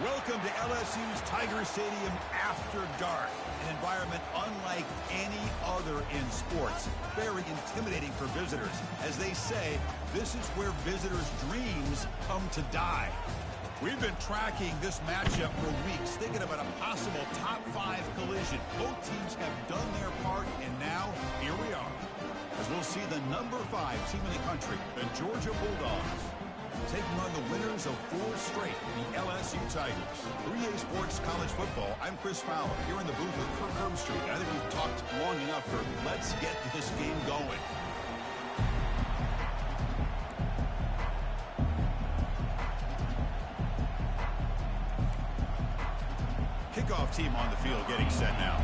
Welcome to LSU's Tiger Stadium after dark, an environment unlike any other in sports. Very intimidating for visitors. As they say, this is where visitors' dreams come to die. We've been tracking this matchup for weeks, thinking about a possible top 5 collision. Both teams have done their part, and now, here we are. As we'll see the number 5 team in the country, the Georgia Bulldogs, taking on the winners of 4 straight, the LSU Tigers. 3A Sports College Football, I'm Chris Fowler, here in the booth with Kirk Herbstreit. I think we've talked long enough for let's get this game going. Kickoff team on the field getting set now.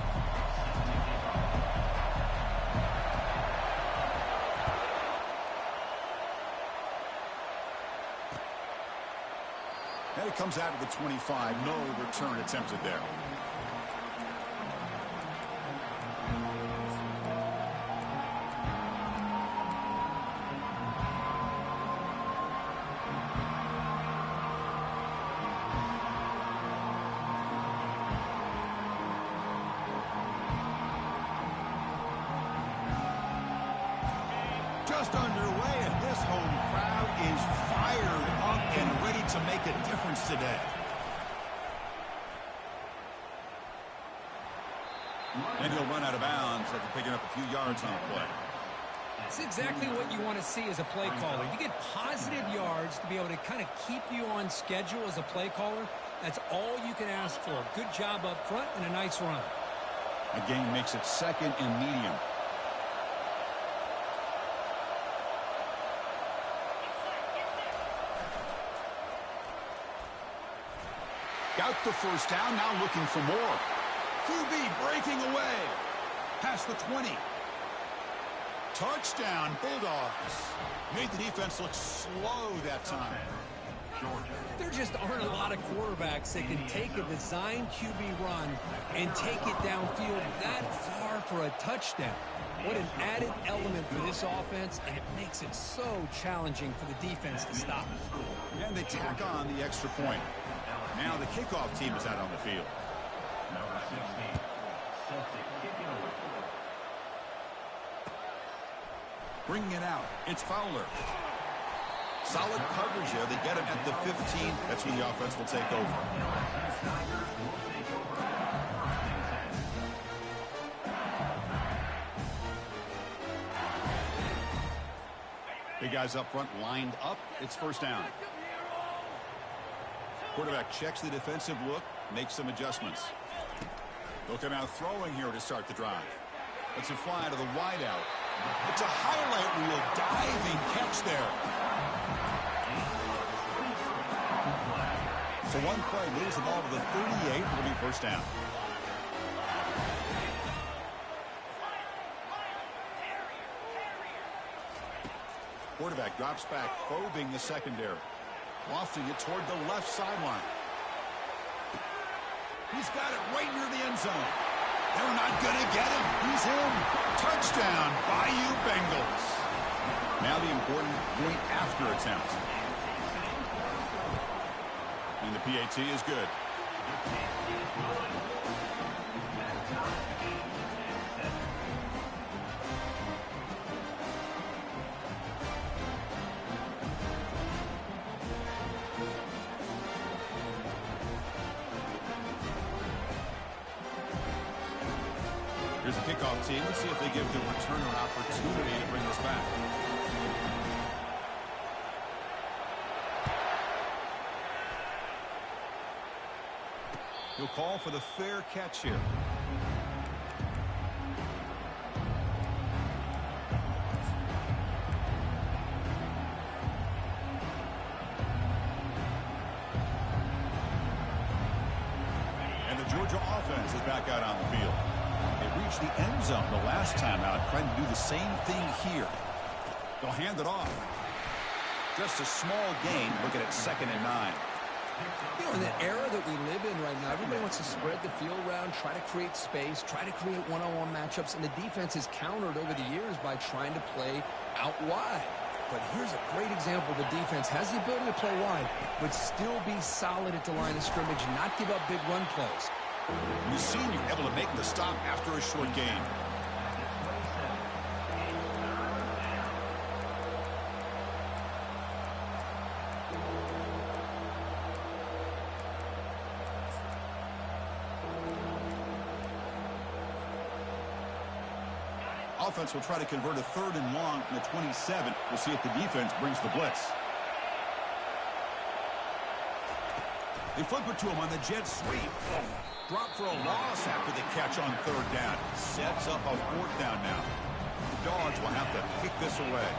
And it comes out of the 25. No return attempted there. Just underway, and this home crowd is fired up and ready to make a difference today. And he'll run out of bounds after picking up a few yards on the play. That's exactly what you want to see as a play caller. You get positive yards to be able to kind of keep you on schedule as a play caller. That's all you can ask for. Good job up front and a nice run. The game makes it 2nd and medium. Got the first down, now looking for more. QB breaking away. Past the 20. Touchdown, Bulldogs. Made the defense look slow that time. There just aren't a lot of quarterbacks that can take a design QB run and take it downfield that far for a touchdown. What an added element for this offense, and it makes it so challenging for the defense to stop. And they tack on the extra point. Now the kickoff team is out on the field. Number 16, Celtic kicking away. Bringing it out, it's Fowler. Solid coverage here. They get him at the 15. That's when the offense will take over. Big guys up front lined up. It's first down. Quarterback checks the defensive look, makes some adjustments. They'll come out throwing here to start the drive. It's a fly to the wideout. It's a highlight reel diving catch there. So one play moves the ball to the 38. It'll be first down. Quarterback drops back, probing the secondary. Lofting it toward the left sideline. He's got it right near the end zone. They're not going to get him. He's in. Touchdown, Bayou Bengals. Now the important point after attempt. And the PAT is good. Here's the kickoff team. Let's see if they give the returner an opportunity to bring this back. He'll call for the fair catch here. And the Georgia offense is back out on the field. They reached the end zone the last time out, trying to do the same thing here. They'll hand it off. Just a small gain. Looking at 2nd and 9. You know, in the era that we live in right now, everybody wants to spread the field around, try to create space, try to create one-on-one matchups, and the defense has countered over the years by trying to play out wide. but here's a great example. The defense has the ability to play wide, but still be solid at the line of scrimmage, not give up big run plays. We've seen you able to make the stop after a short gain. Offense will try to convert a 3rd and long from the 27. We'll see if the defense brings the blitz. They flip it to him on the jet sweep. Drop for a loss after the catch on 3rd down. Sets up a 4th down now. The Dogs will have to kick this away.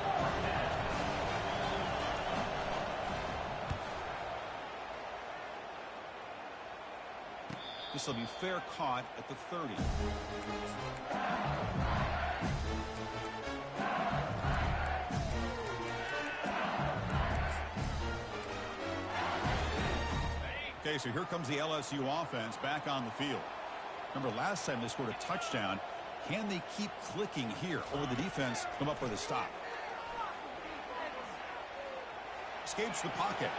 This will be fair caught at the 30. Okay, so here comes the LSU offense back on the field. Remember, last time they scored a touchdown. Can they keep clicking here, or will the defense come up with a stop? Escapes the pocket.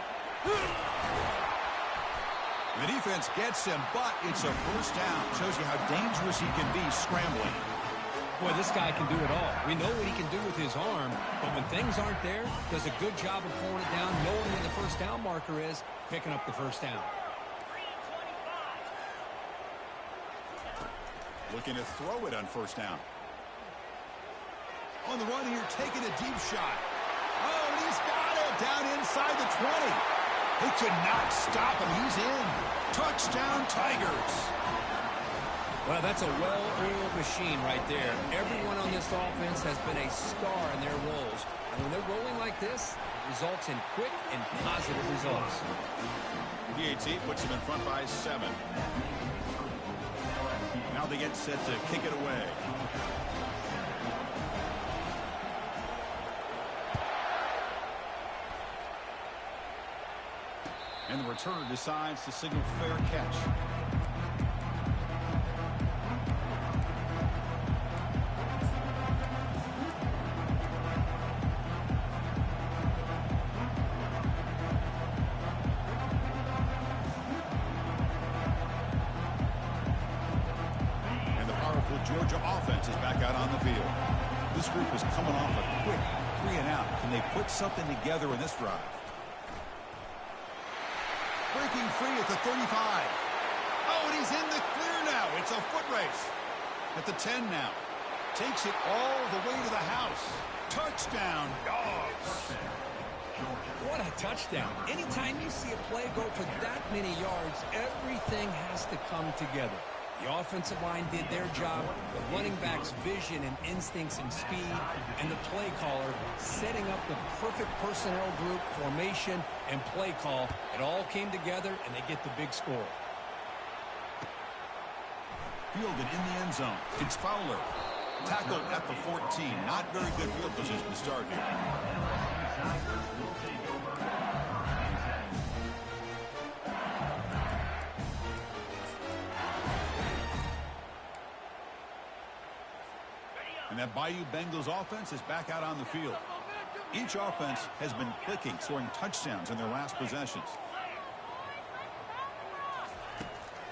The defense gets him, but it's a 1st down. Shows you how dangerous he can be scrambling. Boy, this guy can do it all. We know what he can do with his arm, but when things aren't there, does a good job of pulling it down, knowing where the 1st down marker is, picking up the 1st down. Looking to throw it on 1st down. On the run here, taking a deep shot. Oh, and he's got it down inside the 20. They could not stop him. He's in. Touchdown, Tigers. Well, that's a well-oiled machine right there. Everyone on this offense has been a star in their roles. And when they're rolling like this, it results in quick and positive results. PAT puts him in front by 7. Now they get set to kick it away. And the returner decides to signal fair catch. Georgia offense is back out on the field. This group is coming off a quick 3 and out. Can they put something together in this drive? Breaking free at the 35. Oh, and he's in the clear now. It's a foot race. At the 10 now. Takes it all the way to the house. Touchdown, Dogs. What a touchdown. Anytime you see a play go for that many yards, everything has to come together. The offensive line did their job, the running back's vision and instincts and speed, and the play caller setting up the perfect personnel group, formation, and play call. It all came together, and they get the big score. Fielded in the end zone. It's Fowler. Tackled at the 14. Not very good field position to start here. And that Bayou Bengals offense is back out on the field. Each offense has been clicking, scoring touchdowns in their last possessions.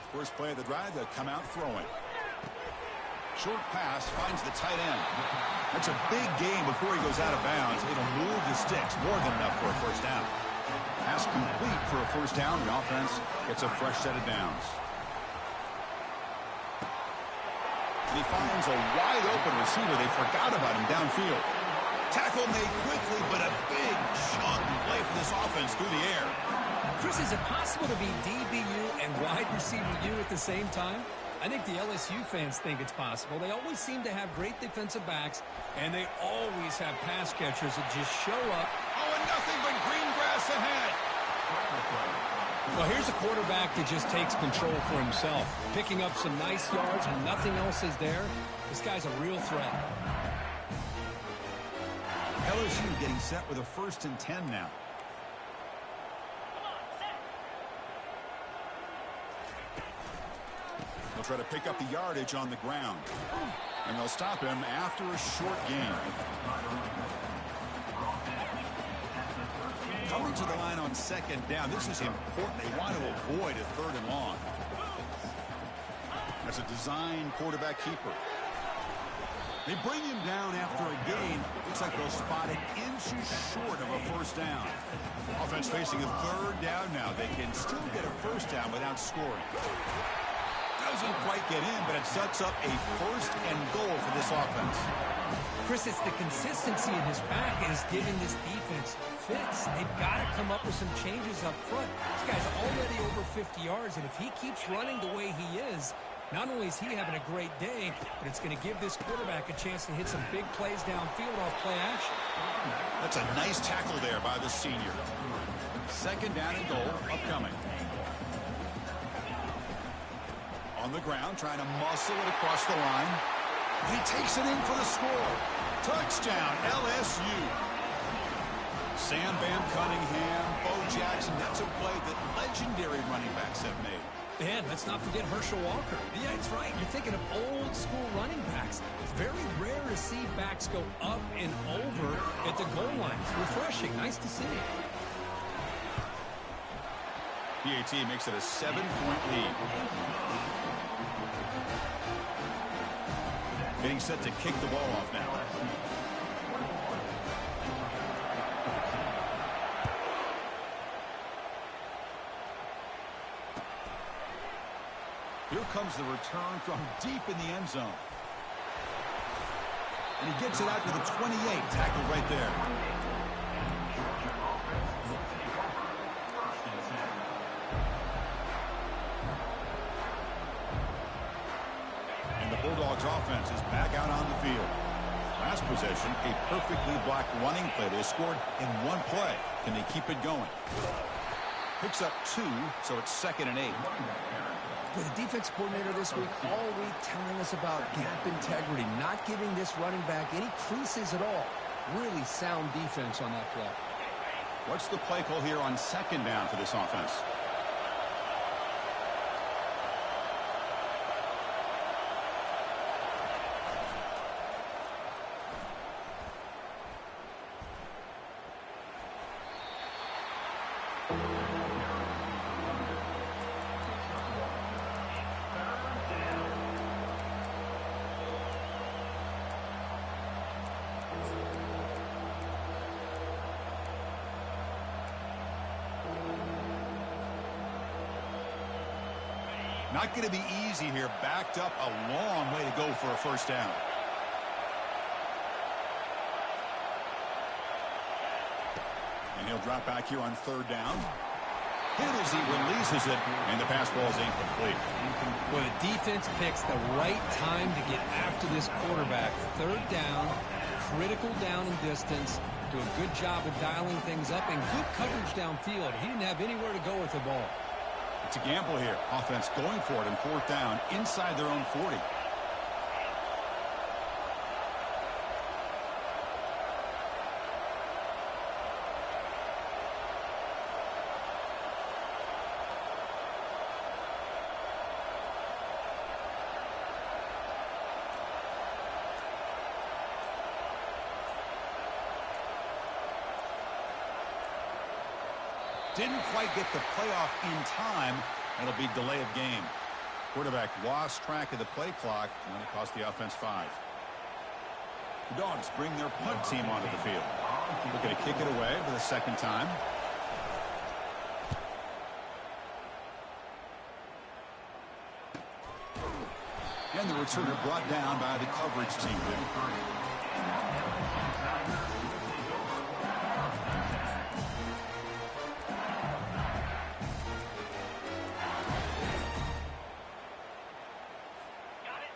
First play of the drive, they'll come out throwing. Short pass finds the tight end. That's a big gain before he goes out of bounds. It'll move the sticks, more than enough for a 1st down. Pass complete for a 1st down. The offense gets a fresh set of downs. And he finds a wide-open receiver. They forgot about him downfield. Tackle made quickly, but a big chunk play for this offense through the air. Chris, is it possible to be DBU and wide receiver U at the same time? I think the LSU fans think it's possible. They always seem to have great defensive backs, and they always have pass catchers that just show up. Oh, and nothing but green grass ahead. Well, here's a quarterback that just takes control for himself, picking up some nice yards when nothing else is there. This guy's a real threat. LSU getting set with a 1st and 10 now. They'll try to pick up the yardage on the ground. And they'll stop him after a short gain. return to the line on second down. This is important. They want to avoid a 3rd and long. That's a design quarterback keeper. They bring him down after a gain. Looks like they'll spot it inches short of a 1st down. Offense facing a 3rd down now. They can still get a 1st down without scoring. Doesn't quite get in, but it sets up a 1st and goal for this offense. Chris, it's the consistency in his back is giving this defense fits. They've got to come up with some changes up front. This guy's already over 50 yards, and if he keeps running the way he is, not only is he having a great day, but it's going to give this quarterback a chance to hit some big plays downfield off play action. That's a nice tackle there by the senior. 2nd down and goal upcoming. On the ground, trying to muscle it across the line. He takes it in for the score. Touchdown, LSU. Sam Bam Cunningham, Bo Jackson. That's a play that legendary running backs have made. And let's not forget Herschel Walker. Yeah, that's right. You're thinking of old school running backs. It's very rare to see backs go up and over at the goal line. It's refreshing. Nice to see. PAT makes it a 7-point lead. Getting set to kick the ball off now. Here comes the return from deep in the end zone. And he gets it out to the 28. Tackled right there. And the Bulldogs offense is back out on the field. Last possession, a perfectly blocked running play. They scored in one play. Can they keep it going? Picks up 2, so it's 2nd and 8. With the defense coordinator this week all week telling us about gap integrity, not giving this running back any creases at all. Really sound defense on that play. What's the play call here on 2nd down for this offense? Not going to be easy here. Backed up a long way to go for a 1st down. And he'll drop back here on 3rd down. Hit as he releases it, and the pass ball is incomplete. Well, the defense picks the right time to get after this quarterback. 3rd down, critical down and distance. Do a good job of dialing things up and good coverage downfield. He didn't have anywhere to go with the ball. It's a gamble here. Offense going for it in 4th down inside their own 40. Didn't quite get the playoff in time. It'll be delay of game. Quarterback lost track of the play clock, and it cost the offense 5. The Dogs bring their punt team onto the field. Looking to kick it away for the 2nd time. And the returner brought down by the coverage team.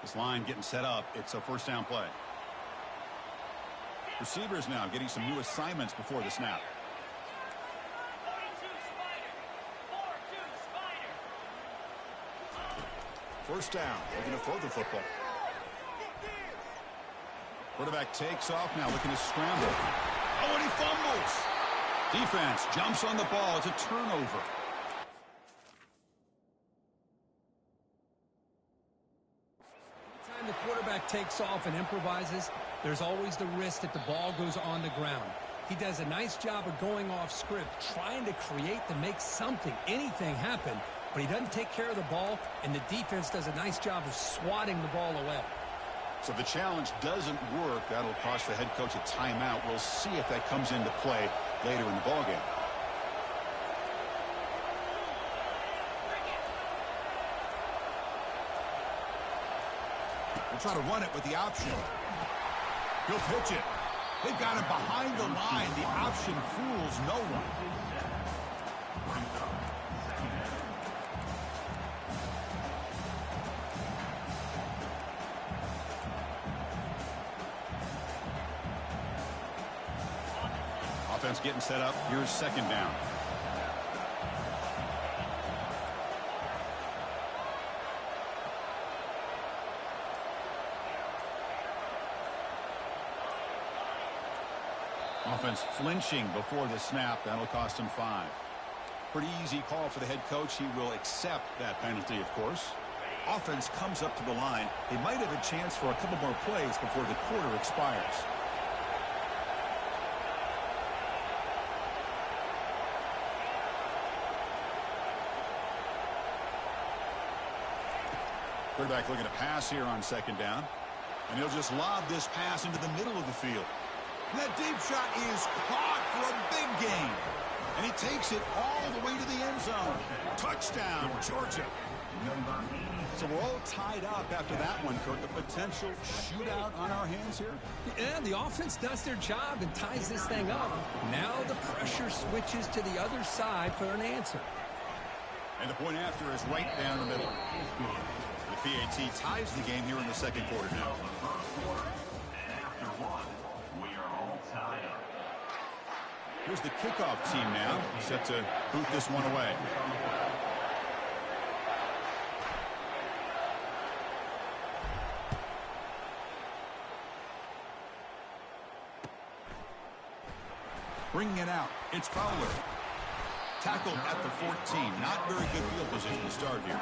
This line getting set up. It's a 1st down play. Receivers now getting some new assignments before the snap. First down, looking to throw the football. Quarterback takes off now, looking to scramble. Oh, and he fumbles. Defense jumps on the ball. It's a turnover. Time the quarterback takes off and improvises, there's always the risk that the ball goes on the ground. He does a nice job of going off script, trying to create to make something, anything happen, but he doesn't take care of the ball, and the defense does a nice job of swatting the ball away. So the challenge doesn't work. That'll cost the head coach a timeout. We'll see if that comes into play later in the ballgame. We'll try to run it with the option. He'll pitch it. They've got him behind the line. The option fools no one. Offense getting set up. Here's second down. Offense flinching before the snap. That'll cost him 5. Pretty easy call for the head coach. He will accept that penalty, of course. Offense comes up to the line. They might have a chance for a couple more plays before the quarter expires. Quarterback looking to pass here on second down. And he'll just lob this pass into the middle of the field. And that deep shot is caught for a big gain. And he takes it all the way to the end zone. Touchdown, Georgia. So we're all tied up after that one, Kirk. A potential shootout on our hands here. Yeah, the offense does their job and ties this thing up. Now the pressure switches to the other side for an answer. And the point after is right down the middle. The PAT ties the game here in the second quarter now. Here's the kickoff team now, set to boot this one away. Bringing it out, it's Fowler. Tackled at the 14. Not very good field position to start here.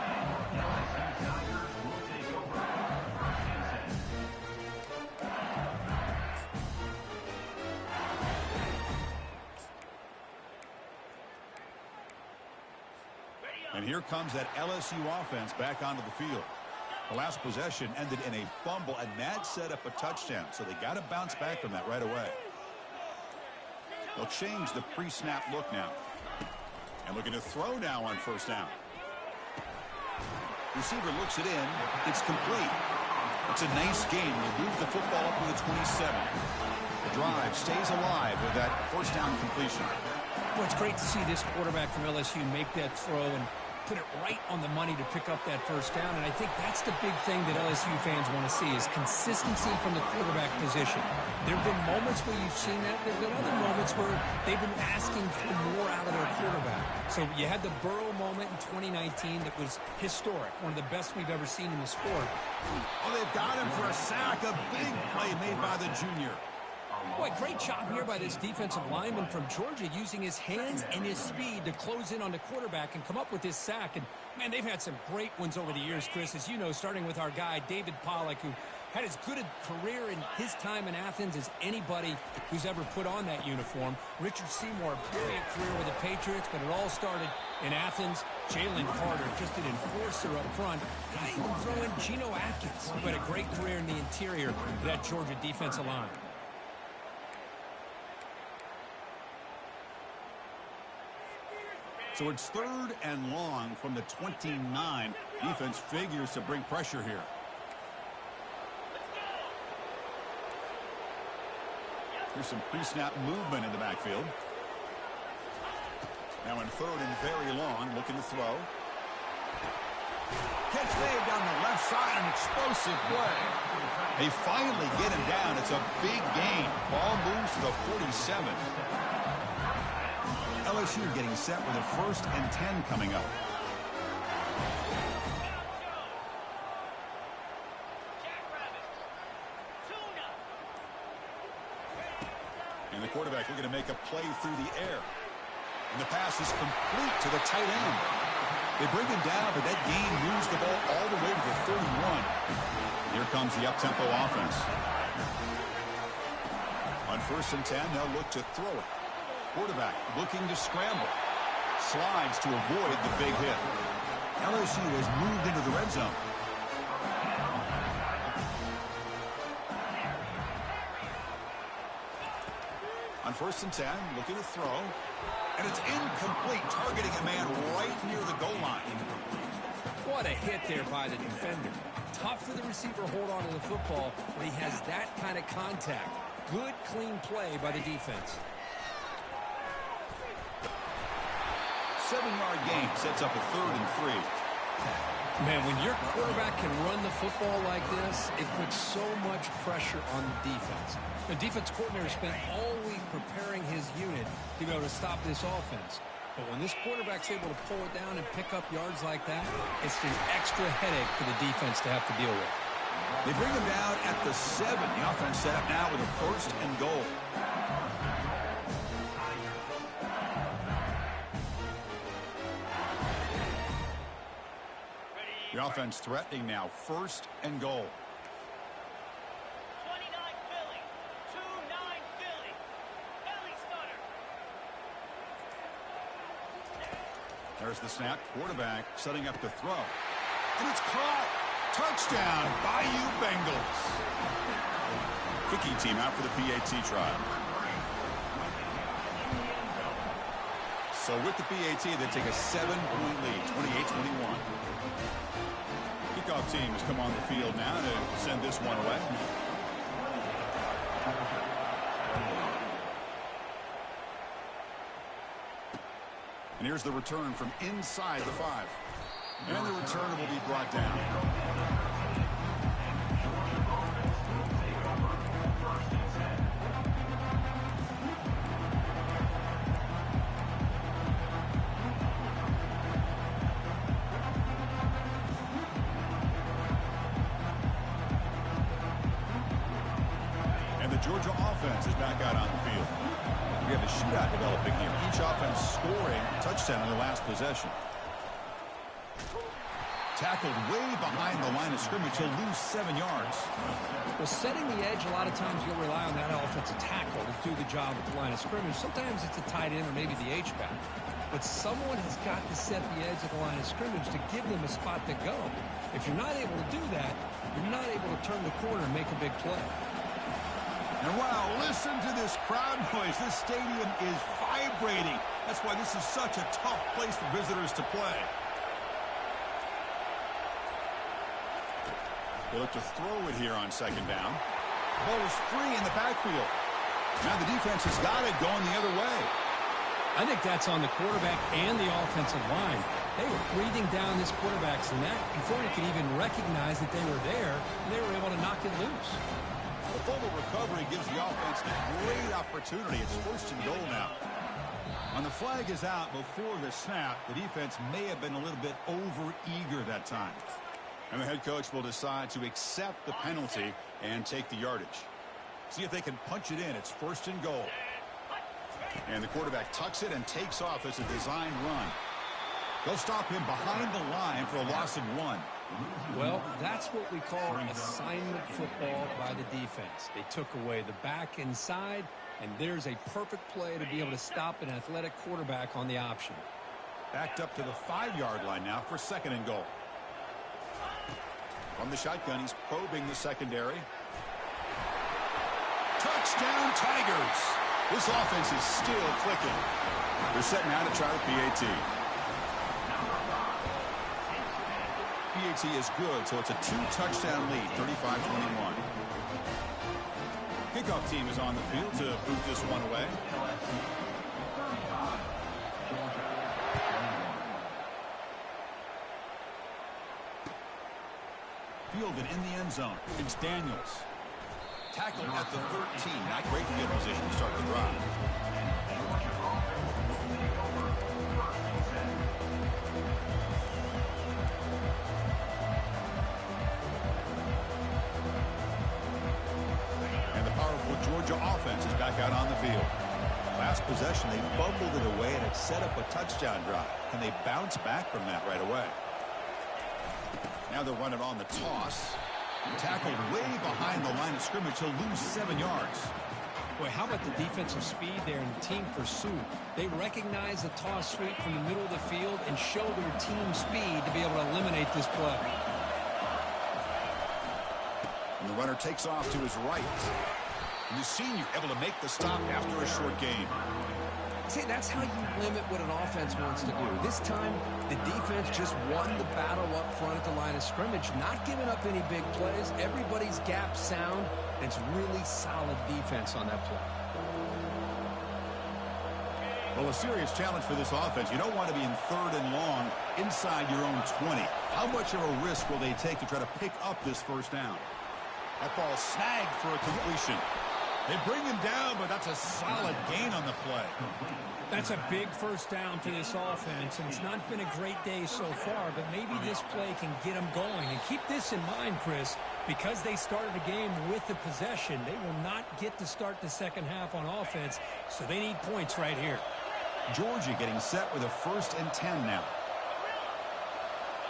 And here comes that LSU offense back onto the field. The last possession ended in a fumble, and that set up a touchdown. So they got to bounce back from that right away. They'll change the pre-snap look now. And looking to throw now on first down. Receiver looks it in. It's complete. It's a nice game. They move the football up to the 27. The drive stays alive with that first down completion. Well, it's great to see this quarterback from LSU make that throw and put it right on the money to pick up that first down. And I think that's the big thing that LSU fans want to see is consistency from the quarterback position. There have been moments where you've seen that. There have been other moments where they've been asking for more out of their quarterback. So you had the Burrow moment in 2019 that was historic, one of the best we've ever seen in the sport. Oh, they've got him for a sack. A big play made by the junior. Boy, great job here by this defensive lineman from Georgia using his hands and his speed to close in on the quarterback and come up with this sack. And, man, they've had some great ones over the years, Chris, as you know, starting with our guy, David Pollack, who had as good a career in his time in Athens as anybody who's ever put on that uniform. Richard Seymour, brilliant career with the Patriots, but it all started in Athens. Jalen Carter, just an enforcer up front. I even throw in Geno Atkins, who had a great career in the interior of that Georgia defensive line. So it's 3rd and long from the 29. Defense figures to bring pressure here. Here's some pre-snap movement in the backfield. Now in 3rd and very long, looking to throw. Catch made down the left side, an explosive play. They finally get him down. It's a big gain. Ball moves to the 47. LSU getting set with a 1st and 10 coming up. And the quarterback looking to make a play through the air. And the pass is complete to the tight end. They bring him down, but that gain moves the ball all the way to the 31. Here comes the up-tempo offense. On first and 10, they'll look to throw it. Quarterback looking to scramble. Slides to avoid the big hit. LSU has moved into the red zone. On first and 10, looking to throw. And it's incomplete, targeting a man right near the goal line. What a hit there by the defender. Tough for the receiver to hold on to the football when he has that kind of contact. Good, clean play by the defense. 7-yard gain sets up a 3rd and 3. Man, when your quarterback can run the football like this, it puts so much pressure on the defense. The defense coordinator spent all week preparing his unit to be able to stop this offense. But when this quarterback's able to pull it down and pick up yards like that, it's an extra headache for the defense to have to deal with. They bring him down at the 7. The offense set up now with a 1st and goal. The offense threatening now, 1st and goal. 29 Philly, 2-9 Philly. Belly stunner. There's the snap. Quarterback setting up the throw. And it's caught. Touchdown, Bayou Bengals. Kicking team out for the PAT trial. So with the PAT, they take a 7-point lead, 28-21. Kickoff team has come on the field now to send this one away. And here's the return from inside the 5. And the return will be brought down. And the Georgia offense is back out on the field. We have a shootout developing here. Each offense scoring a touchdown in their last possession. Tackled way behind the line of scrimmage. He'll lose 7 yards. Well, setting the edge, a lot of times you'll rely on that offensive tackle to do the job at the line of scrimmage. Sometimes it's a tight end or maybe the H-back. But someone has got to set the edge of the line of scrimmage to give them a spot to go. If you're not able to do that, you're not able to turn the corner and make a big play. And wow, listen to this crowd noise. This stadium is vibrating. That's why this is such a tough place for visitors to play. They look to throw it here on 2nd down. The ball is free in the backfield. Now the defense has got it going the other way. I think that's on the quarterback and the offensive line. They were breathing down this quarterback's neck before he could even recognize that they were there, and they were able to knock it loose. The fumble recovery gives the offense a great opportunity. It's 1st and goal now. And the flag is out before the snap. The defense may have been a little bit over-eager that time. And the head coach will decide to accept the penalty and take the yardage. See if they can punch it in. It's 1st and goal. And the quarterback tucks it and takes off as a designed run. They'll stop him behind the line for a loss of 1. Well, that's what we call assignment football by the defense. They took away the back inside, and there's a perfect play to be able to stop an athletic quarterback on the option. Backed up to the 5-yard line now for 2nd and goal. From the shotgun, he's probing the secondary. Touchdown, Tigers! This offense is still clicking. They're setting out to try the PAT. PAT is good, so it's a 2-touchdown lead, 35-21. Kickoff team is on the field to boot this one away. Fielded in the end zone. It's Daniels. Tackled at the 13. Not great field position to start the drive. And the powerful Georgia offense is back out on the field. Last possession, they fumbled it away, and it set up a touchdown drive. Can they bounce back from that right away? Now they'll run it on the toss. Tackled way behind the line of scrimmage. He'll lose 7 yards. Boy, how about the defensive speed there and the team pursuit? They recognize the toss sweep from the middle of the field and show their team speed to be able to eliminate this play. And the runner takes off to his right. And the senior able to make the stop after a short gain. See, that's how you limit what an offense wants to do. This time, the defense just won the battle up front at the line of scrimmage, not giving up any big plays. Everybody's gap sound. And it's really solid defense on that play. Well, a serious challenge for this offense. You don't want to be in 3rd and long inside your own 20. How much of a risk will they take to try to pick up this first down? That ball snagged for a completion. They bring him down, but that's a solid gain on the play. That's a big first down for this offense, and it's not been a great day so far, but maybe this play can get them going. And keep this in mind, Chris, because they started the game with the possession, they will not get to start the second half on offense, so they need points right here. Georgia getting set with a 1st and 10 now.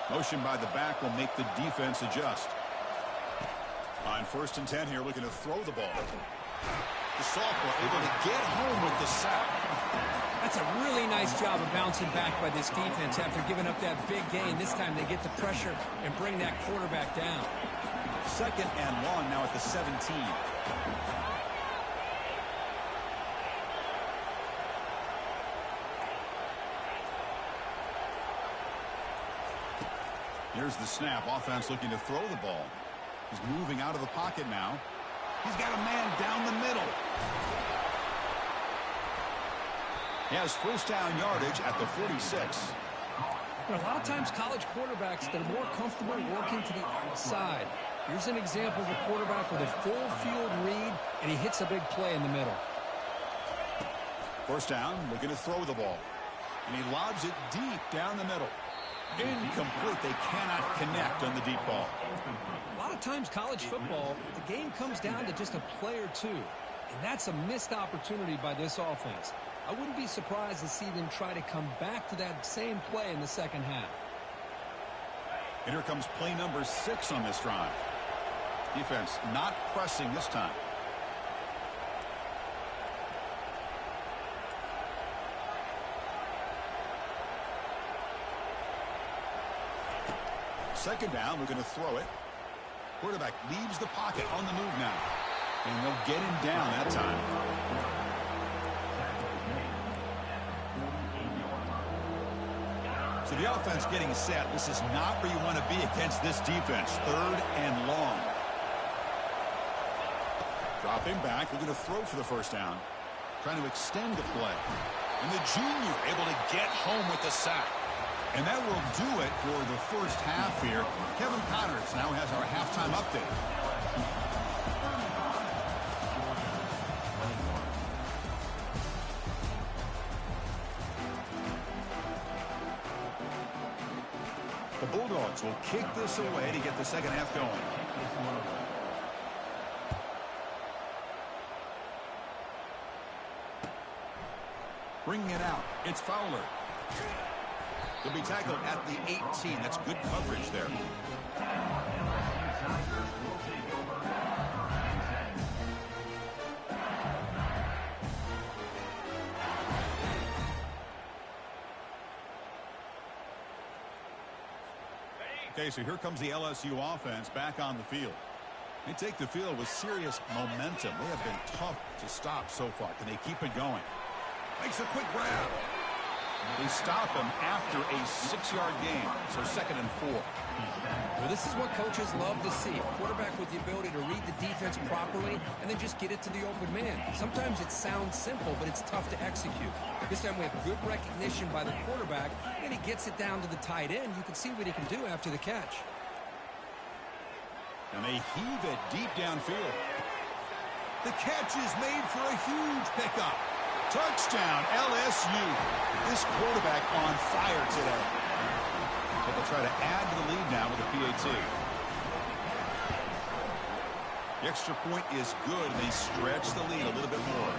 Motion by the back will make the defense adjust. On 1st and 10 here, looking to throw the ball. The sophomore able to get home with the sack. That's a really nice job of bouncing back by this defense after giving up that big gain. This time they get the pressure and bring that quarterback down. 2nd and long now at the 17. Here's the snap. Offense looking to throw the ball. He's moving out of the pocket now. He's got a man down the middle. He has first down yardage at the 46. A lot of times college quarterbacks, they're more comfortable working to the outside. Here's an example of a quarterback with a full field read, and he hits a big play in the middle. First down, looking to throw the ball. And he lobs it deep down the middle. Incomplete. They cannot connect on the deep ball. A lot of times college football, the game comes down to just a play or two. And that's a missed opportunity by this offense. I wouldn't be surprised to see them try to come back to that same play in the second half. And here comes play number 6 on this drive. Defense not pressing this time. Second down, we're going to throw it. Quarterback leaves the pocket on the move now. And they'll get him down that time. So the offense getting set. This is not where you want to be against this defense. 3rd and long. Drop him back. We're going to throw for the first down. Trying to extend the play. And the junior able to get home with the sack. And that will do it for the first half here. Kevin Connors now has our halftime update. The Bulldogs will kick this away to get the second half going. Bringing it out. It's Fowler. He'll be tackled at the 18. That's good coverage there. Okay, so here comes the LSU offense back on the field. They take the field with serious momentum. They have been tough to stop so far. Can they keep it going? Makes a quick grab. They stop him after a 6-yard gain. So 2nd and 4. Well, this is what coaches love to see. A quarterback with the ability to read the defense properly and then just get it to the open man. Sometimes it sounds simple, but it's tough to execute. This time we have good recognition by the quarterback, and he gets it down to the tight end. You can see what he can do after the catch. And they heave it deep downfield. The catch is made for a huge pickup. Touchdown, LSU. This quarterback on fire today. But they'll try to add to the lead now with a PAT. The extra point is good, and they stretch the lead a little bit more.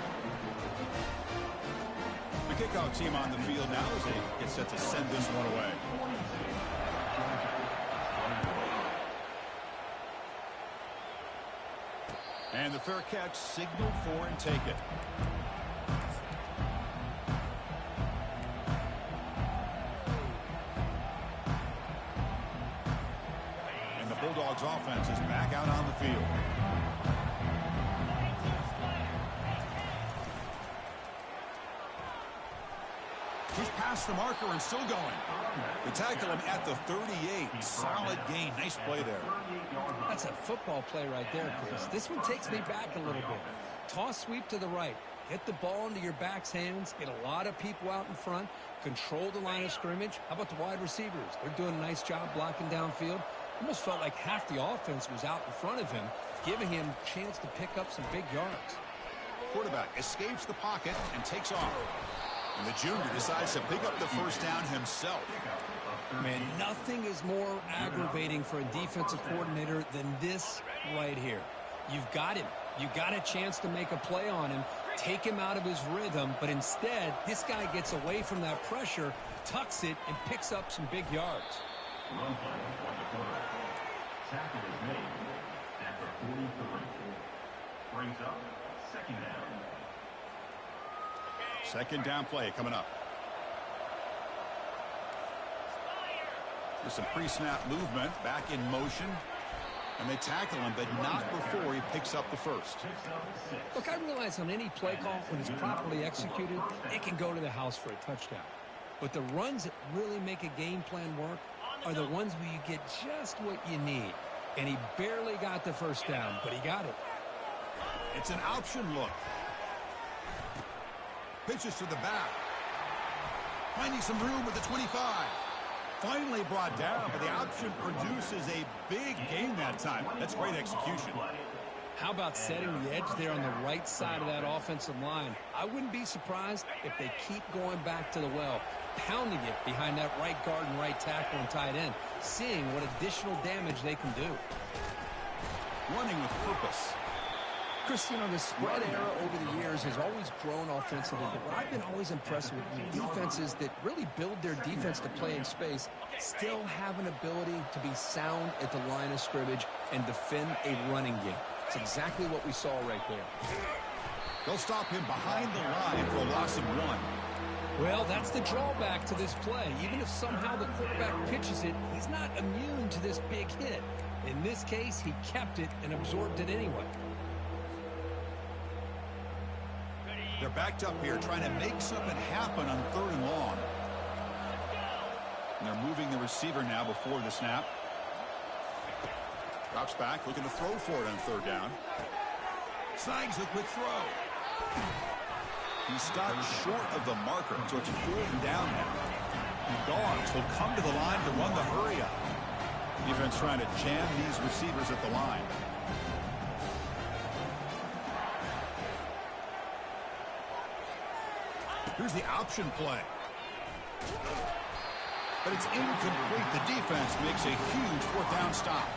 The kickoff team on the field now as they get set to send this one away. And the fair catch signaled for and taken. And the Bulldogs offense is back out on the field. He's past the marker and still going. They tackle him at the 38. Solid gain. Nice play there. That's a football play right there, Chris. This one takes me back a little bit. Toss sweep to the right. Get the ball into your back's hands. Get a lot of people out in front. Control the line of scrimmage. How about the wide receivers? They're doing a nice job blocking downfield. Almost felt like half the offense was out in front of him, giving him a chance to pick up some big yards. Quarterback escapes the pocket and takes off. And the junior decides to pick up the first down himself. Man, nothing is more aggravating for a defensive coordinator than this right here. You've got him. You got a chance to make a play on him, take him out of his rhythm, but instead, this guy gets away from that pressure, tucks it, and picks up some big yards. Tackle is made at the 43. Brings up second down. Second down play coming up. There's some pre-snap movement, back in motion. And they tackle him, but not before he picks up the first. Look, I realize on any play call, when it's properly executed, it can go to the house for a touchdown. But the runs that really make a game plan work are the ones where you get just what you need. And he barely got the first down, but he got it. It's an option look. Pitches to the back. Finding some room with the 25. Finally brought down, but the option produces a big gain that time. That's great execution. How about setting the edge there on the right side of that offensive line? I wouldn't be surprised if they keep going back to the well, pounding it behind that right guard and right tackle and tight end, seeing what additional damage they can do. Running with purpose. Chris, you know, the spread era over the years has always grown offensively, but what I've been always impressed with the defenses that really build their defense to play in space still have an ability to be sound at the line of scrimmage and defend a running game. It's exactly what we saw right there. They'll stop him behind the line for a loss of 1. Well, that's the drawback to this play. Even if somehow the quarterback pitches it, he's not immune to this big hit. In this case, he kept it and absorbed it anyway. They're backed up here trying to make something happen on 3rd and long. And they're moving the receiver now before the snap. Drops back, looking to throw for it on 3rd down. Snags the quick throw. He stopped short of the marker, so it's 4th down now. The Dogs will come to the line to run the hurry up. Defense trying to jam these receivers at the line. Here's the option play. But it's incomplete. The defense makes a huge 4th down stop.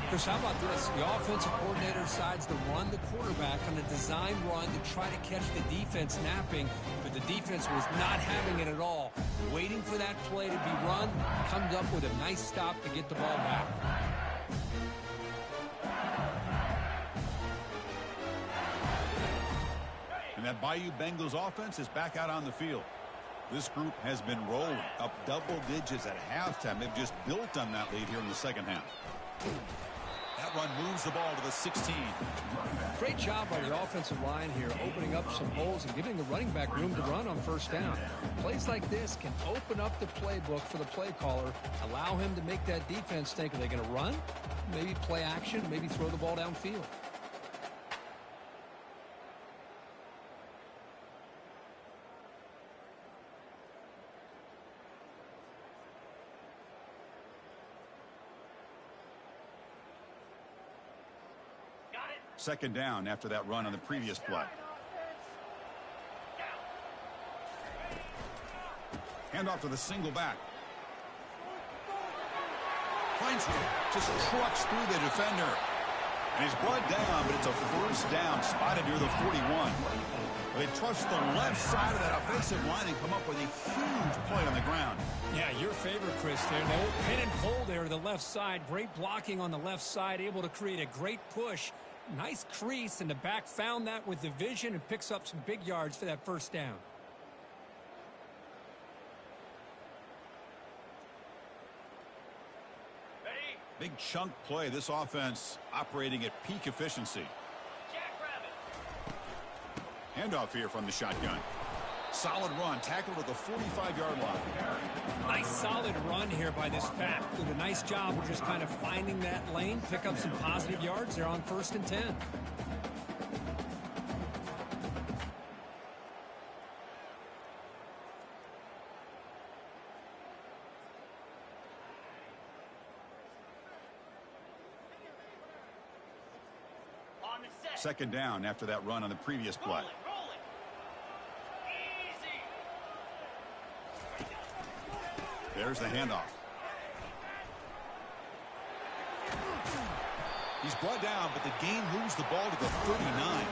Chris, how about this? The offensive coordinator decides to run the quarterback on a design run to try to catch the defense napping, but the defense was not having it at all. Waiting for that play to be run, comes up with a nice stop to get the ball back. And that Bayou Bengals offense is back out on the field. This group has been rolling up double digits at halftime. They've just built on that lead here in the second half. That run moves the ball to the 16. Great job by the offensive line here, opening up some holes and giving the running back room to run on 1st down. Plays like this can open up the playbook for the play caller, allow him to make that defense think, are they going to run? Maybe play action, maybe throw the ball downfield. Second down after that run on the previous play. Hand off to the single back. Finds him. Just trucks through the defender. And he's brought down, but it's a 1st down spotted near the 41. They trust the left side of that offensive line and come up with a huge play on the ground. Yeah, your favorite, Chris, there. The old pin and pull there to the left side. Great blocking on the left side, able to create a great push. Nice crease, and the back found that with the vision and picks up some big yards for that first down. Big chunk play. This offense operating at peak efficiency. Handoff here from the shotgun. Solid run. Tackled at the 45-yard line. Nice solid run here by this back. Did a nice job of just kind of finding that lane, pick up some positive yards there on 1st and 10. Second down after that run on the previous play. There's the handoff. He's brought down, but the game moves the ball to the 39.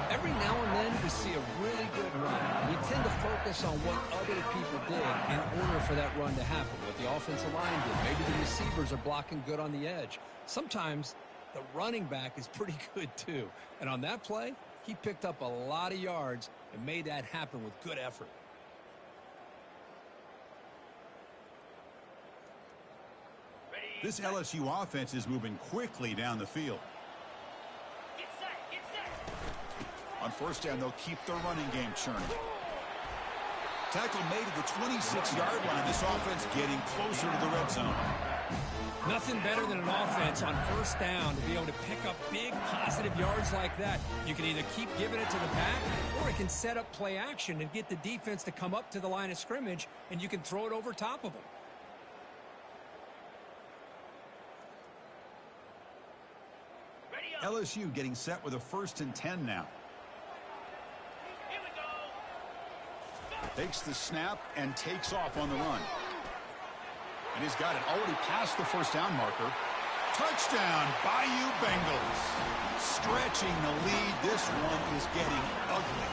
Every now and then we see a really good run. We tend to focus on what other people did in order for that run to happen. What the offensive line did. Maybe the receivers are blocking good on the edge. Sometimes the running back is pretty good too. And on that play, he picked up a lot of yards and made that happen with good effort. This LSU offense is moving quickly down the field. Get set. On first down, they'll keep their running game churning. Tackle made at the 26-yard line. This offense getting closer to the red zone. Nothing better than an offense on first down to be able to pick up big positive yards like that. You can either keep giving it to the back, or it can set up play action and get the defense to come up to the line of scrimmage, and you can throw it over top of them. LSU getting set with a 1st and 10 now. Here we go. Takes the snap and takes off on the run. And he's got it already past the first down marker. Touchdown, Bayou Bengals. Stretching the lead. This one is getting ugly.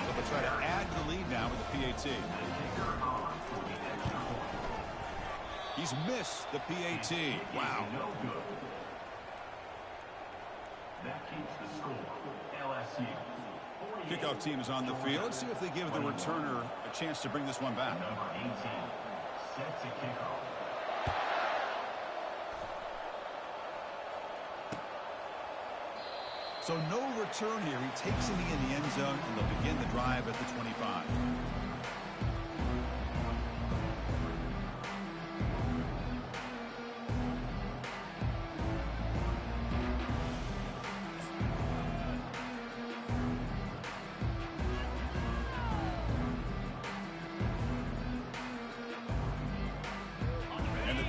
But they'll try to add the lead now with the PAT. He's missed the PAT. Wow. That keeps the score. LSU. Kickoff team is on the field. Let's see if they give the returner a chance to bring this one back. Number 18 set to kickoff. So no return here. He takes it in the end zone, and they'll begin the drive at the 25.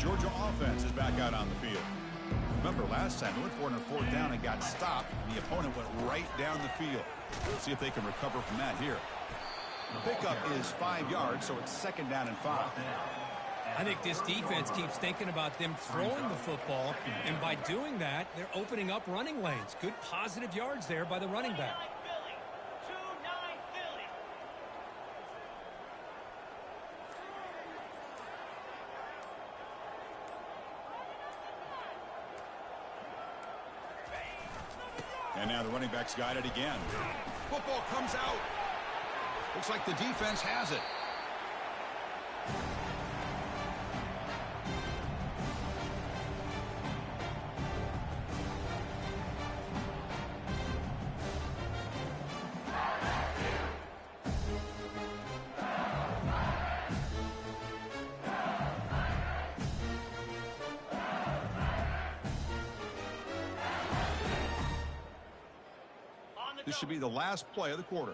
Georgia offense is back out on the field. Remember, last time they went for it on 4th down and got stopped, and the opponent went right down the field. Let's see if they can recover from that here. The pickup is 5 yards, so it's 2nd down and 5. I think this defense keeps thinking about them throwing the football, and by doing that, they're opening up running lanes. Good positive yards there by the running back. And now the running back's got it again. Football comes out. Looks like the defense has it. This should be the last play of the quarter.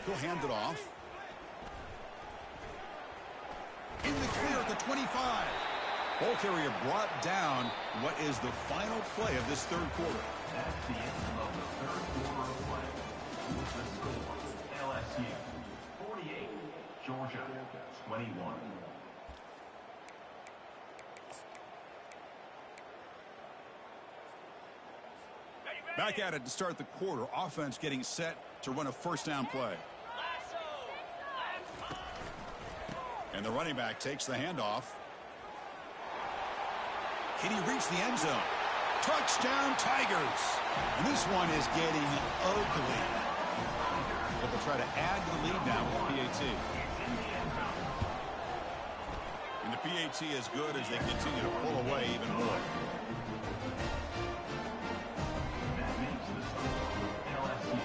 He'll hand it off. In the clear at the 25. Ball carrier brought down. What is the final play of this 3rd quarter? That's the end of the 3rd quarter of play. With the score, LSU 48, Georgia 21. Back at it to start the quarter. Offense getting set to run a 1st down play. And the running back takes the handoff. Can he reach the end zone? Touchdown, Tigers. And this one is getting ugly. But they'll try to add to the lead now with the PAT. And the PAT is good as they continue to pull away even more. That makes the score LSU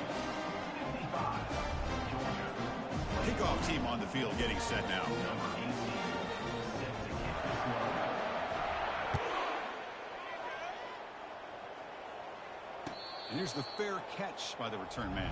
55, Georgia. Kickoff team on the field getting set now. Number 18 set to kick this one. And here's the fair catch by the return man.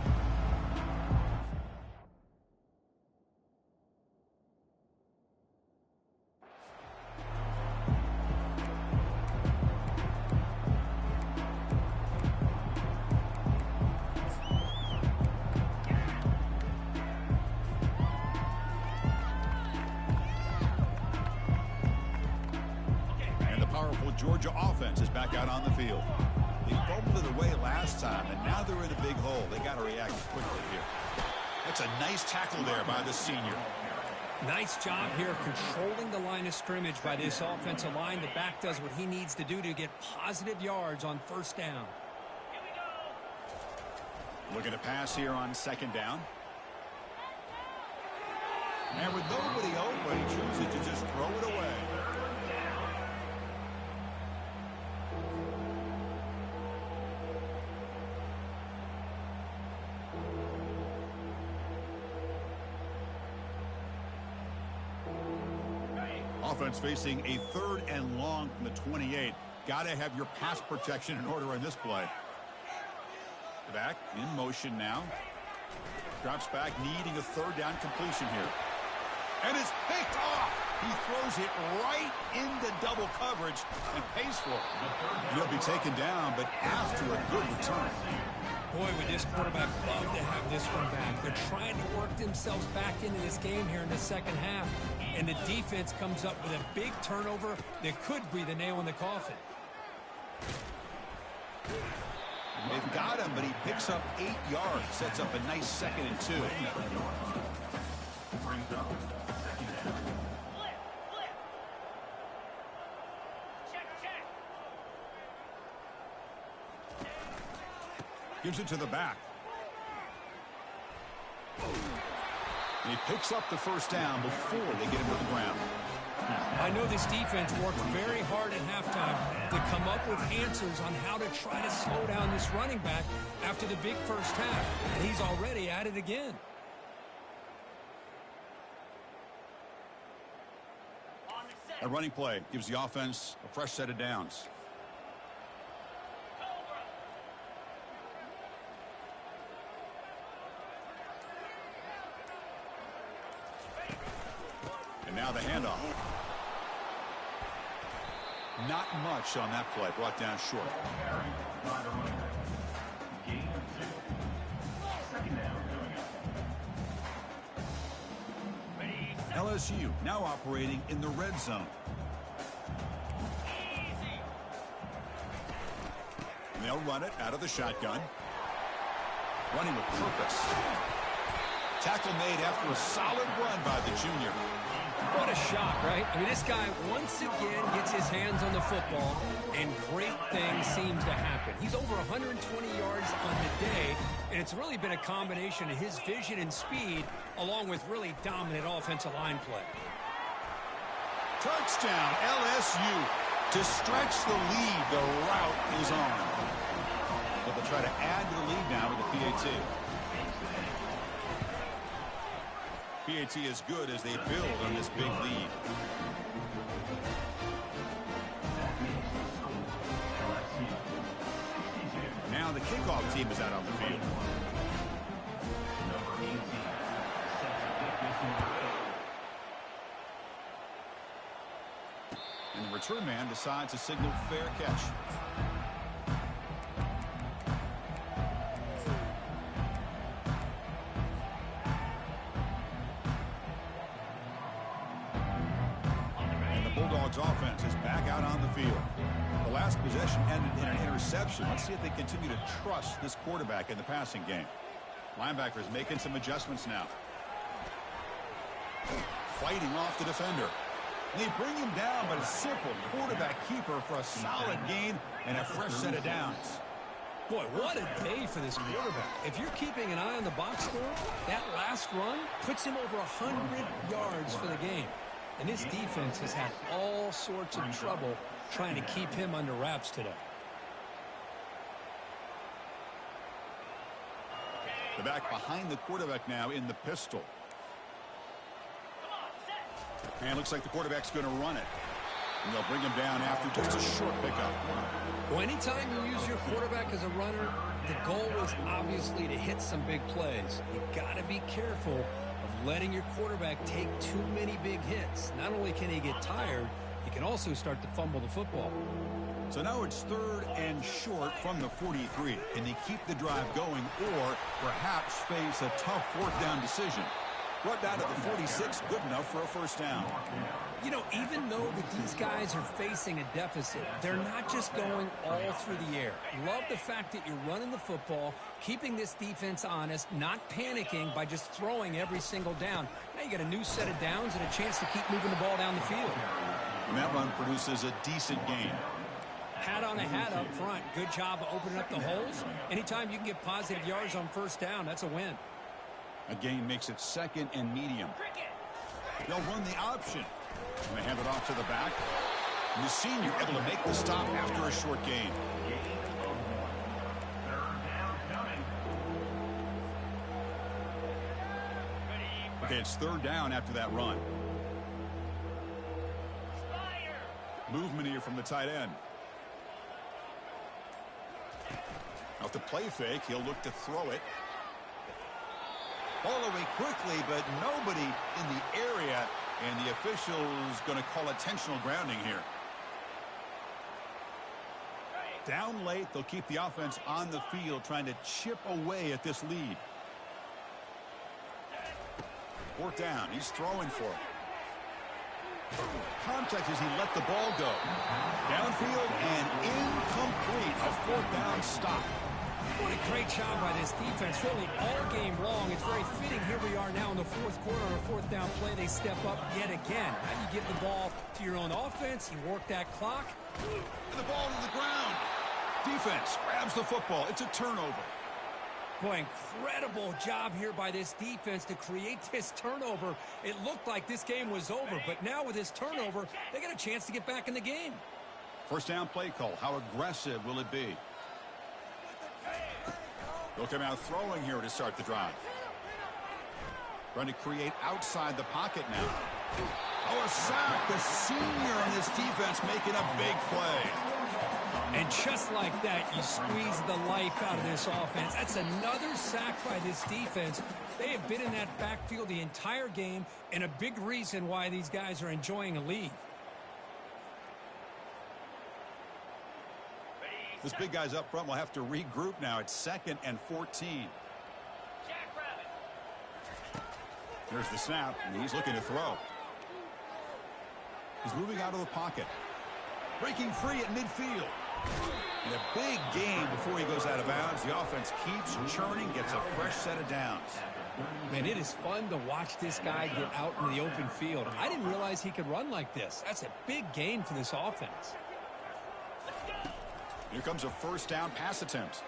And the powerful Georgia offense is back out on the field. They fumbled it away last time, and now they're in a big hole. They got to react quickly here. That's a nice tackle there by the senior. Nice job here of controlling the line of scrimmage by this offensive line. The back does what he needs to do to get positive yards on first down. Looking to pass here on second down. And with nobody open, he chooses to just throw it away. Offense facing a 3rd and long from the 28. Got to have your pass protection in order in this play. The back in motion now. Drops back, needing a 3rd down completion here. And it's picked off. He throws it right into double coverage and pays for it. He'll be taken down, but after a good return. Boy, would this quarterback love to have this one back. They're trying to work themselves back into this game here in the second half. And the defense comes up with a big turnover that could be the nail in the coffin. They've got him, but he picks up 8 yards. Sets up a nice 2nd and 2. Brings up second down. Flip. Check. Gives it to the back. And he picks up the first down before they get him to the ground. I know this defense worked very hard at halftime to come up with answers on how to try to slow down this running back after the big first half. And he's already at it again. On the set. A running play gives the offense a fresh set of downs. And now the handoff. Not much on that play. Brought down short. By the running back. Gain of 2. Second down coming up. Ready, set. LSU now operating in the red zone. Easy. And they'll run it out of the shotgun. Running with purpose. Tackle made after a solid run by the junior. What a shot, right? I mean, this guy once again gets his hands on the football, and great things seems to happen. He's over 120 yards on the day, and it's really been a combination of his vision and speed, along with really dominant offensive line play. Touchdown, LSU. To stretch the lead, the route is on. But they'll try to add to the lead now with the PAT. PAT is good as they build on this big lead. Now the kickoff team is out on the field. Number 18 set to kick this one. And the return man decides to signal fair catch. Offense is back out on the field. The last possession ended in an interception. Let's see if they continue to trust this quarterback in the passing game. Linebackers making some adjustments now. fighting off the defender. They bring him down, but a simple quarterback keeper for a solid gain and a fresh set of downs. Boy, what a day for this quarterback. If you're keeping an eye on the box score, that last run puts him over 100 yards for the game. And this defense has had all sorts of trouble trying to keep him under wraps today. The back behind the quarterback now in the pistol. And it looks like the quarterback's going to run it. And they'll bring him down after just a short pickup. Well, anytime you use your quarterback as a runner, the goal is obviously to hit some big plays. You got to be careful of letting your quarterback take too many big hits. Not only can he get tired, he can also start to fumble the football. So now it's 3rd and short from the 43. Can they keep the drive going or perhaps face a tough 4th down decision? Brought down to the 46, good enough for a first down. You know, even though these guys are facing a deficit, they're not just going all through the air. Love the fact that you're running the football, keeping this defense honest, not panicking by just throwing every single down. Now you got a new set of downs and a chance to keep moving the ball down the field. And that run produces a decent gain. Hat on a hat up front. Good job of opening up the holes. Anytime you can get positive yards on first down, that's a win. A gain makes it 2nd and medium. They'll run the option. And they hand it off to the back. And the senior able to make the stop after a short gain. Okay, it's 3rd down after that run. Movement here from the tight end. Out the play fake, he'll look to throw it. Ball away quickly, but nobody in the area, and the official's going to call intentional grounding here. Down late, they'll keep the offense on the field, trying to chip away at this lead. 4th down, he's throwing for it. Contact as he let the ball go. Downfield and incomplete. A 4th down stop. What a great job by this defense, really all game long. It's very fitting. Here we are now in the 4th quarter on a 4th down play. They step up yet again. How do you get the ball to your own offense? You work that clock. The ball to the ground. Defense grabs the football. It's a turnover. Boy, incredible job here by this defense to create this turnover. It looked like this game was over, but now with this turnover, they got a chance to get back in the game. First down play call. How aggressive will it be? They'll come out throwing here to start the drive. Trying to create outside the pocket now. Oh, a sack. The senior on this defense making a big play. And just like that, you squeeze the life out of this offense. That's another sack by this defense. They have been in that backfield the entire game, and a big reason why these guys are enjoying a lead. This big guy's up front will have to regroup now. It's 2nd and 14. There's the snap, and he's looking to throw. He's moving out of the pocket. Breaking free at midfield. And a big gain before he goes out of bounds. The offense keeps churning, gets a fresh set of downs. Man, it is fun to watch this guy get out in the open field. I didn't realize he could run like this. That's a big gain for this offense. Here comes a first down pass attempt.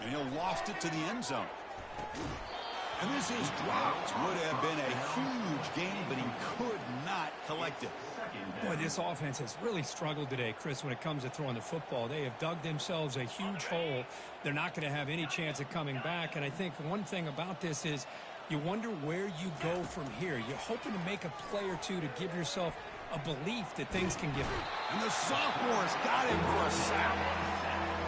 And he'll loft it to the end zone. And this is dropped. Would have been a huge gain, but he could not collect it. Boy, this offense has really struggled today, Chris, when it comes to throwing the football. They have dug themselves a huge hole. They're not going to have any chance of coming back. And I think one thing about this is you wonder where you go from here. You're hoping to make a play or two to give yourself a belief that things can get better. And the sophomore's got him for a sack.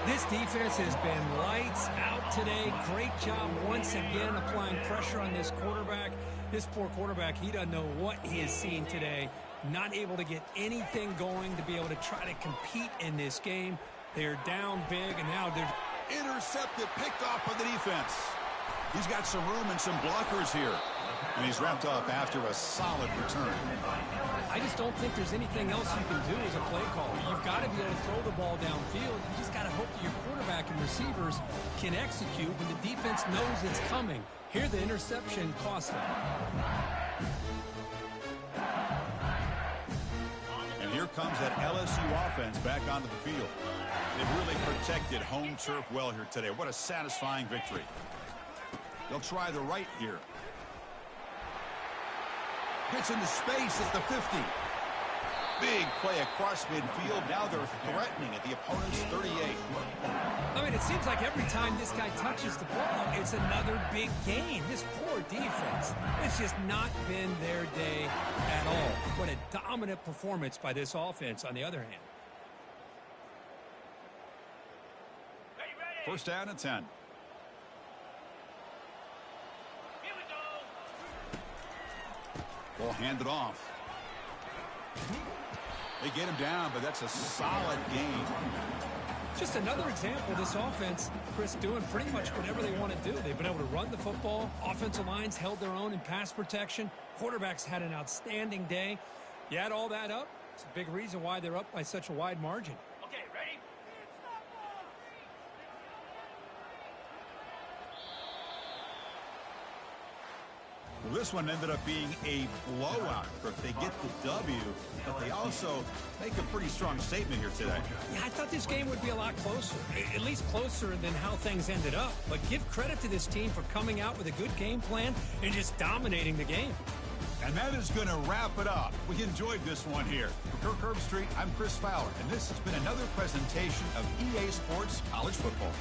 This defense has been lights out today. Great job once again applying pressure on this quarterback. This poor quarterback, he doesn't know what he has seen today. Not able to get anything going to be able to try to compete in this game. They're down big, and now they're intercepted, picked off by the defense. He's got some room and some blockers here. And he's wrapped up after a solid return. I just don't think there's anything else you can do as a play caller. You've got to be able to throw the ball downfield. You just got to hope that your quarterback and receivers can execute when the defense knows it's coming. Here, the interception cost them. comes that LSU offense back onto the field. They've really protected home turf well here today. What a satisfying victory. They'll try the right here. Gets into space at the 50. Big play across midfield. Now they're threatening at the opponent's 38. I mean, it seems like every time this guy touches the ball, it's another big gain. This poor defense, it's just not been their day at all. What a dominant performance by this offense, on the other hand. Ready, ready. First down and 10. Here we go. Ball handed off. They get him down, but that's a solid gain. Just another example of this offense, Chris, doing pretty much whatever they want to do. They've been able to run the football. Offensive lines held their own in pass protection. Quarterbacks had an outstanding day. You add all that up, it's a big reason why they're up by such a wide margin. Okay, ready? Well, this one ended up being a blowout. They get the W, but they also make a pretty strong statement here today. Yeah, I thought this game would be a lot closer, at least closer than how things ended up. But give credit to this team for coming out with a good game plan and just dominating the game. And that is going to wrap it up. We enjoyed this one here. For Kirk Herbstreit, I'm Chris Fowler, and this has been another presentation of EA Sports College Football.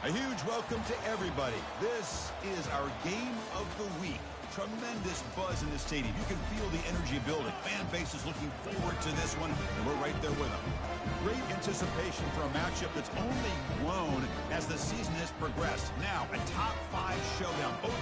A huge welcome to everybody. This is our game of the week. Tremendous buzz in the stadium. You can feel the energy building. Fan base is looking forward to this one, and we're right there with them. Great anticipation for a matchup that's only grown as the season has progressed. Now, a top 5 showdown. Both